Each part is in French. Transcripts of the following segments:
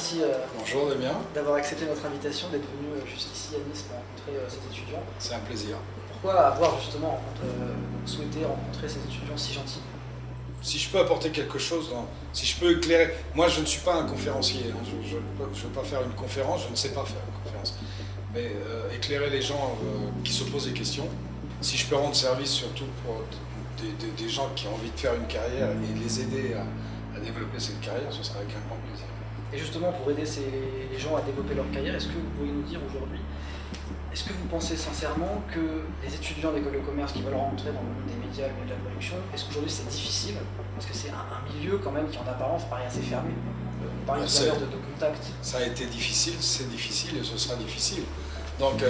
merci Bonjour Damien. d'avoir accepté notre invitation, d'être venu jusqu'ici à Nice pour rencontrer ces étudiants. C'est un plaisir. Pourquoi avoir justement souhaité rencontrer ces étudiants si gentils? Si je peux apporter quelque chose, si je peux éclairer, moi je ne suis pas un conférencier, hein, je ne veux pas faire une conférence, je ne sais pas faire une conférence, mais éclairer les gens qui se posent des questions. Si je peux rendre service surtout pour des gens qui ont envie de faire une carrière et les aider à développer cette carrière, ce sera avec un grand plaisir. Et justement, pour aider les gens à développer leur carrière, est-ce que vous pouvez nous dire aujourd'hui, est-ce que vous pensez sincèrement que les étudiants d'école de commerce qui veulent rentrer dans le monde des médias, le milieu de la production, est-ce qu'aujourd'hui c'est difficile? Parce que c'est un milieu quand même qui en apparence paraît assez fermé. On parlait tout à l'heure de contact. Ça a été difficile, c'est difficile et ce sera difficile. Donc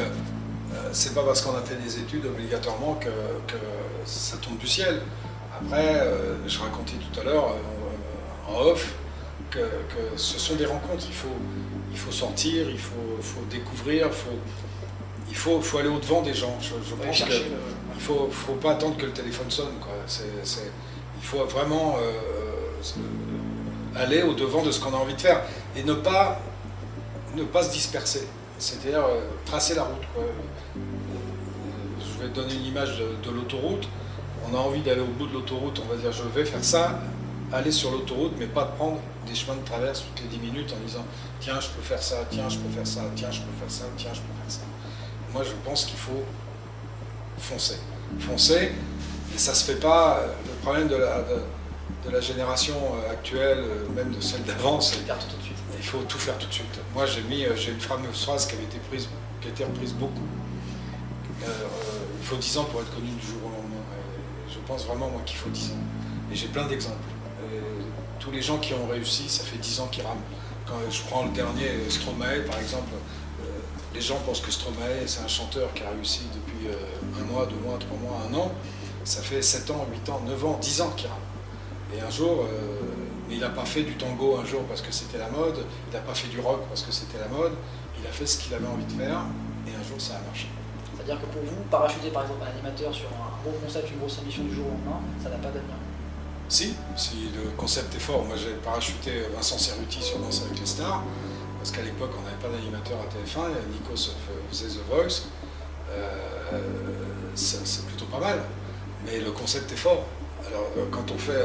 c'est pas parce qu'on a fait des études obligatoirement que ça tombe du ciel. Après, je racontais tout à l'heure en off que ce sont des rencontres. Il faut sortir, il faut découvrir, il faut aller au-devant des gens. Je pense qu'il ne faut pas attendre que le téléphone sonne, quoi. Il faut vraiment aller au-devant de ce qu'on a envie de faire et ne pas se disperser. C'est-à-dire tracer la route, quoi. Je vais te donner une image de l'autoroute. On a envie d'aller au bout de l'autoroute, on va dire je vais faire ça, aller sur l'autoroute, mais pas de prendre des chemins de traverse toutes les 10 minutes en disant tiens je peux faire ça, tiens je peux faire ça, tiens je peux faire ça, tiens je peux faire ça. Moi je pense qu'il faut foncer. Foncer, et ça se fait pas. Le problème de la génération actuelle, même de celle d'avant, c'est il faut tout faire tout de suite. Moi j'ai une fameuse phrase qui a été reprise beaucoup. Il faut 10 ans pour être connu du jour au lendemain. Et je pense vraiment moi qu'il faut 10 ans. Et j'ai plein d'exemples. Tous les gens qui ont réussi, ça fait 10 ans qu'ils rament. Quand je prends le dernier, Stromae par exemple, les gens pensent que Stromae c'est un chanteur qui a réussi depuis 1 mois, 2 mois, 3 mois, 1 an. Ça fait 7 ans, 8 ans, 9 ans, 10 ans qu'il rame. Et un jour, mais il n'a pas fait du tango un jour parce que c'était la mode, il n'a pas fait du rock parce que c'était la mode, il a fait ce qu'il avait envie de faire et un jour ça a marché. C'est-à-dire que pour vous, parachuter par exemple un animateur sur un gros concept, une grosse ambition du jour au lendemain, ça n'a pas d'avenir? Si le concept est fort. Moi j'ai parachuté Vincent Cerruti sur Danse avec les stars, parce qu'à l'époque on n'avait pas d'animateur à TF1, et Nikos faisait The Voice. C'est plutôt pas mal, mais le concept est fort. Alors quand on fait,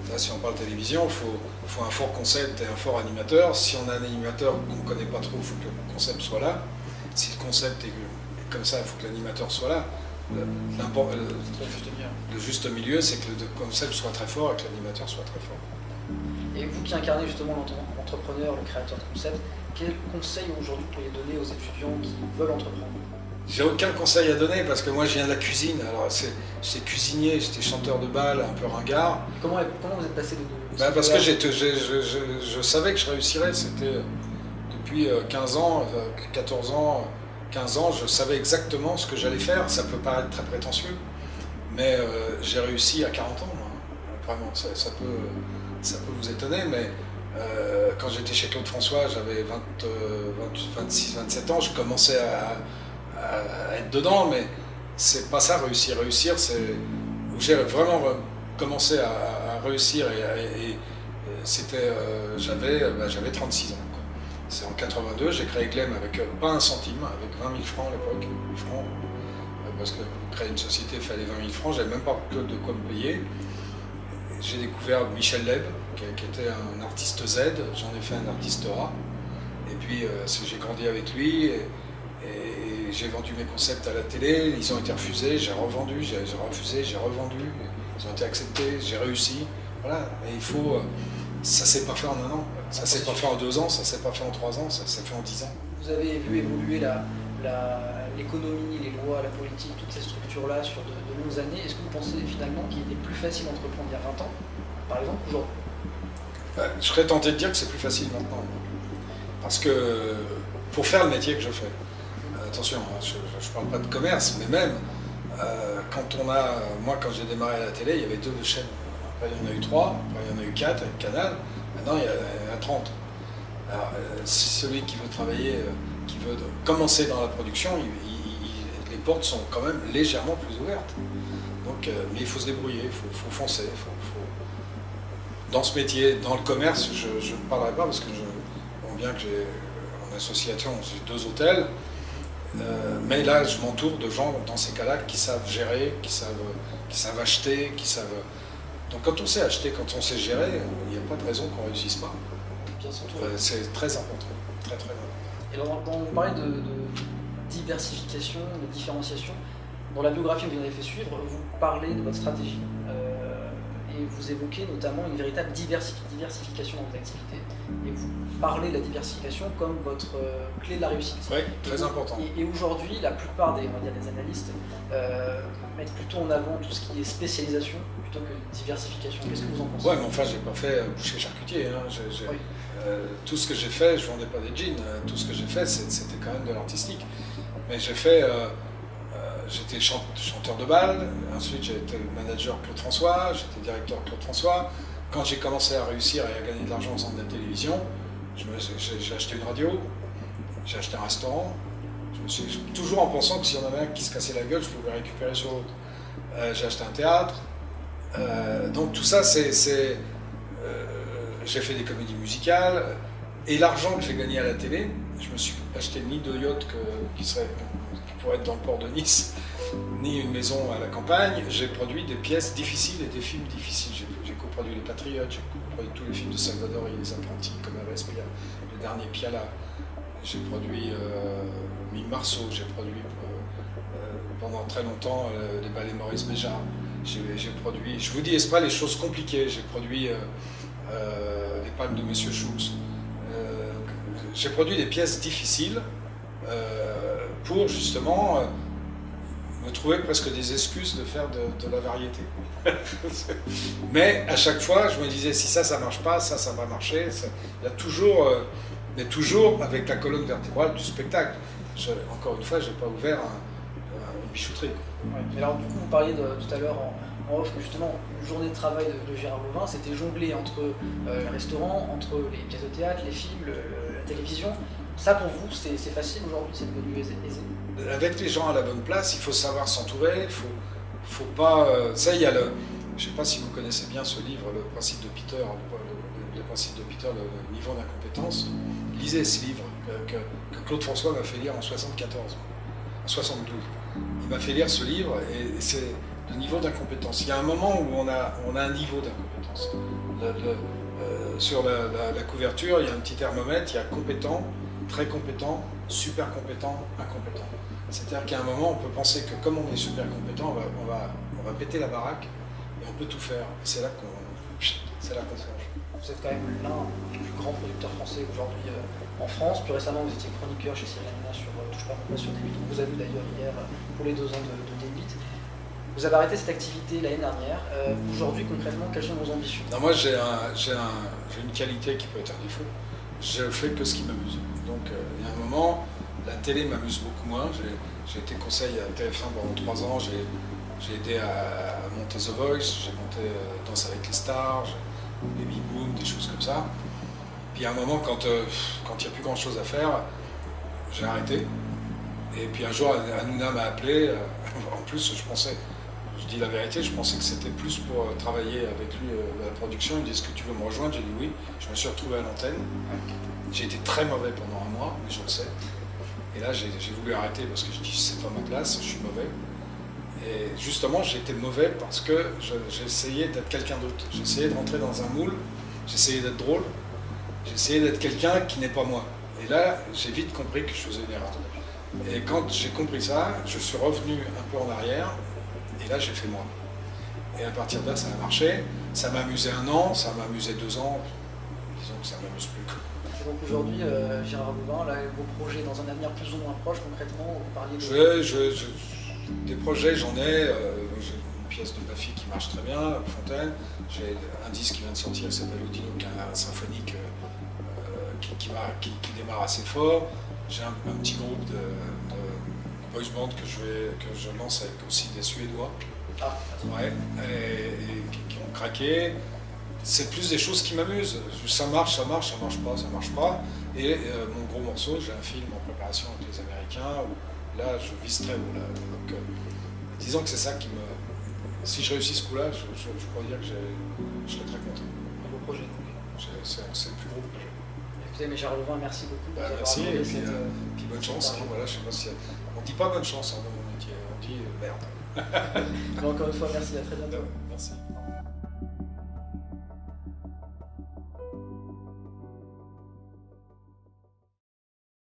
là, si on parle télévision, il faut un fort concept et un fort animateur. Si on a un animateur qu'on ne connaît pas trop, il faut que le concept soit là. Si le concept est comme ça, il faut que l'animateur soit là. Le juste milieu, c'est que le concept soit très fort et que l'animateur soit très fort. Et vous qui incarnez justement l'entrepreneur, le créateur de concept, quel conseil aujourd'hui vous pourriez donner aux étudiants qui veulent entreprendre? J'ai aucun conseil à donner parce que moi je viens de la cuisine. Alors j'étais cuisinier, j'étais chanteur de bal, un peu ringard. Comment vous êtes passé de parce que je savais que je réussirais. C'était depuis 15 ans, 14 ans, 15 ans, je savais exactement ce que j'allais faire. Ça peut paraître très prétentieux, mais j'ai réussi à 40 ans. Moi. Vraiment, ça peut vous étonner, mais quand j'étais chez Claude François, j'avais 26, 27 ans, je commençais à être dedans, mais c'est pas ça réussir. Réussir, c'est où j'ai vraiment commencé à réussir et c'était j'avais 36 ans. C'est en 82, j'ai créé Glem avec pas un centime, avec 20 000 francs à l'époque, 8 francs, parce que pour créer une société, il fallait 20 000 francs, j'avais même pas de quoi me payer. J'ai découvert Michel Leb, qui était un artiste Z, j'en ai fait un artiste A, et puis j'ai grandi avec lui, et j'ai vendu mes concepts à la télé, ils ont été refusés, j'ai revendu, j'ai refusé, j'ai revendu, ils ont été acceptés, j'ai réussi, voilà, mais il faut... Ça ne s'est pas fait en 1 an, ça ne s'est pas fait en 2 ans, ça ne s'est pas fait en 3 ans, ça s'est fait en 10 ans. Vous avez vu évoluer l'économie, les lois, la politique, toutes ces structures-là sur de longues années. Est-ce que vous pensez finalement qu'il était plus facile d'entreprendre il y a 20 ans, par exemple, aujourd'hui? Je serais tenté de dire que c'est plus facile maintenant. Parce que pour faire le métier que je fais, attention, je ne parle pas de commerce, mais même moi quand j'ai démarré à la télé, il y avait 2 chaînes. Après, il y en a eu 3, après, il y en a eu 4 avec Canal, maintenant il y en a 30. Alors, si celui qui veut travailler, qui veut commencer dans la production, les portes sont quand même légèrement plus ouvertes. Donc, mais il faut se débrouiller, il faut foncer. Dans ce métier, dans le commerce, je ne parlerai pas parce que bien que en association, j'ai 2 hôtels. Mais là, je m'entoure de gens dans ces cas-là qui savent gérer, qui savent acheter, qui savent... Donc quand on sait acheter, quand on sait gérer, il n'y a pas de raison qu'on ne réussisse pas. Bien s'entourer. C'est très important, très très important. Et alors, quand vous parlez de diversification, de différenciation, dans la biographie que vous avez fait suivre, vous parlez de votre stratégie et vous évoquez notamment une véritable diversification dans vos activités. Et vous parlez de la diversification comme votre clé de la réussite. Oui, très important. Et aujourd'hui, la plupart des, on va dire, des analystes mettent plutôt en avant tout ce qui est spécialisation plutôt que diversification. Qu'est-ce que vous en pensez? Ouais, mais enfin, j'ai pas fait boucher charcutier. Hein. Oui. Tout ce que j'ai fait, je vendais pas des jeans. Tout ce que j'ai fait, c'était quand même de l'artistique. Mais j'ai fait, j'étais chanteur de bal. Ensuite, j'ai été manager Claude François. J'étais directeur Claude François. Quand j'ai commencé à réussir et à gagner de l'argent en faisant de la télévision, j'ai acheté une radio, j'ai acheté un restaurant. Toujours en pensant que s'il y en avait un qui se cassait la gueule, je pouvais récupérer sur l'autre. J'ai acheté un théâtre. Donc tout ça, j'ai fait des comédies musicales. Et l'argent que j'ai gagné à la télé, je me suis acheté ni de yacht qui pourrait être dans le port de Nice, ni une maison à la campagne. J'ai produit des pièces difficiles et des films difficiles. J'ai coproduit Les Patriotes, j'ai coproduit tous les films de Salvador et Les Apprentis, comme Robespierre, le dernier Piala. J'ai produit Mille Marceau, j'ai produit pendant très longtemps les ballets Maurice Béjart. J'ai produit, je vous dis, est-ce pas les choses compliquées, j'ai produit Les Palmes de Monsieur Schultz. J'ai produit des pièces difficiles pour justement me trouver presque des excuses de faire de la variété. Mais à chaque fois, je me disais, si ça marche pas, ça va marcher. Il y a toujours, mais toujours avec la colonne vertébrale du spectacle. Encore une fois, je n'ai pas ouvert une bijouterie. Ouais. Mais alors, du coup, vous parliez tout à l'heure en off que justement, une journée de travail de Gérard Louvain, c'était jongler entre le restaurant, entre les pièces de théâtre, les films, la télévision. Ça, pour vous, c'est facile aujourd'hui, c'est devenu aisé? Avec les gens à la bonne place, il faut savoir s'entourer, faut pas... ça, il y a le... Je ne sais pas si vous connaissez bien ce livre, Le principe de Peter, le principe de Peter, le niveau d'incompétence. Lisez ce livre que Claude François m'a fait lire en 74, en 72. Il m'a fait lire ce livre et c'est le niveau d'incompétence. Il y a un moment où on a un niveau d'incompétence. Sur la couverture, il y a un petit thermomètre, il y a compétent, très compétent, super compétent, incompétent. C'est-à-dire qu'à un moment, on peut penser que comme on est super compétent, on va péter la baraque et on peut tout faire. C'est là qu'on change. Vous êtes quand même l'un des plus grands producteurs français aujourd'hui en France. Plus récemment, vous étiez chroniqueur chez Cyril Hanouna sur Touche pas mon poste sur D8. On vous a vu d'ailleurs hier pour les 2 ans de D8. Vous avez arrêté cette activité l'année dernière. Aujourd'hui, concrètement, quelles sont vos ambitions? Non, moi, j'ai une qualité qui peut être un défaut. Je fais que ce qui m'amuse. Donc, il y a un moment, la télé m'amuse beaucoup moins. J'ai été conseil à TF1 pendant 3 ans. J'ai aidé à monter The Voice. J'ai monté Danse avec les stars, Baby Boom, des choses comme ça. Puis à un moment, quand il n'y a plus grand-chose à faire, j'ai arrêté. Et puis un jour, Hanouna m'a appelé. En plus, je dis la vérité, je pensais que c'était plus pour travailler avec lui la production. Il me dit, est-ce que tu veux me rejoindre? J'ai dit oui. Je me suis retrouvé à l'antenne. J'ai été très mauvais pendant un mois, mais je le sais. Et là, j'ai voulu arrêter parce que je dis, c'est pas ma place, je suis mauvais. Et justement, j'ai été mauvais parce que j'ai essayé d'être quelqu'un d'autre. J'ai essayé de rentrer dans un moule, j'ai essayé d'être drôle, j'ai essayé d'être quelqu'un qui n'est pas moi. Et là, j'ai vite compris que je faisais une erreur. Et quand j'ai compris ça, je suis revenu un peu en arrière, et là, j'ai fait moi. Et à partir de là, ça a marché. Ça m'a amusé 1 an, ça m'a amusé 2 ans. Disons que ça ne m'amuse plus. Et donc aujourd'hui, Gérard Louvain, là, vos projets dans un avenir plus ou moins proche, concrètement, vous parliez de... Des projets, j'en ai. J'ai une pièce de ma fille qui marche très bien, Fontaine. J'ai un disque qui vient de sortir, qui s'appelle Odilo, qui est un symphonique qui démarre assez fort. J'ai un petit groupe de boys band que je lance avec aussi des Suédois. Ah, ouais, et qui ont craqué. C'est plus des choses qui m'amusent. Ça marche pas. Et mon gros morceau, j'ai un film en préparation avec les Américains où là, je vise très haut. Là. Donc, disons que c'est ça qui me... Si je réussis ce coup-là, je pourrais dire que je serais très content. Un beau projet. C'est le plus gros projet. Écoutez, mais Gérard Louvain, merci beaucoup. Bah, merci, et puis bonne chance. Hein, voilà, je sais pas si on dit pas bonne chance hein, dans mon métier, on dit merde. Mais encore une fois, merci, à très bientôt. Merci.